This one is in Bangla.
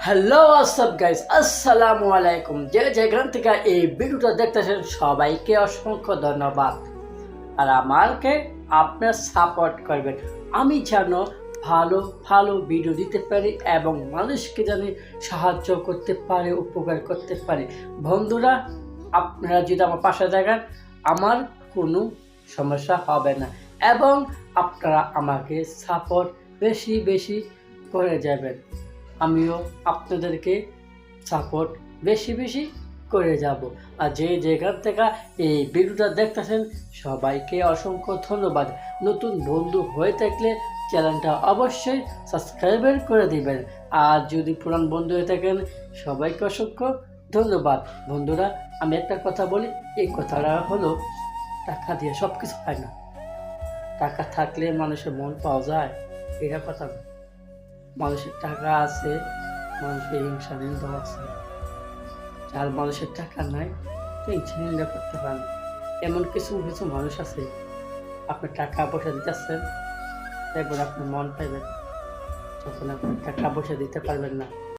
হ্যালো হোয়াটসঅ্যাপ গাইস, আসসালামু আলাইকুম। যে যেখান থেকে এই ভিডিওটা দেখতেছেন সবাইকে অসংখ্য ধন্যবাদ। আর আমাকে আপনার সাপোর্ট করবেন, আমি যেন ভালো ভালো ভিডিও দিতে পারি এবং মানুষকে যেন সাহায্য করতে পারি, উপকার করতে পারি। বন্ধুরা, আপনারা যদি আমার পাশে থাকেন আমার কোনো সমস্যা হবে না এবং আপনারা আমাকে সাপোর্ট বেশি বেশি করে যাবেন। আমিও আপনাদেরকে সাপোর্ট বেশি বেশি করে যাব। আর যে যেখান থেকে এই ভিডিওটা দেখতেছেন সবাইকে অসংখ্য ধন্যবাদ। নতুন বন্ধু হয়ে থাকলে চ্যানেলটা অবশ্যই সাবস্ক্রাইব করে দিবেন। আর যদি পুরান বন্ধু হয়ে থাকেন সবাইকে অসংখ্য ধন্যবাদ। বন্ধুরা, আমি একটা কথা বলি, এই কথাটা হলো টাকা দিয়ে সব কিছু পায় না। টাকা থাকলে মানুষের মন পাওয়া যায়, এটা কথা না। মানুষের টাকা আছে, মানুষের হিংসা নিন্দা আছে। যার মানুষের টাকা নাই তো হিংসা নিন্দা করতে পারে না। এমন কিছু কিছু মানুষ আছে, আপনি টাকা পয়সা দিতেছেন, একবার আপনার মন পাইবেন, তখন আপনি টাকা পয়সা দিতে পারবেন না।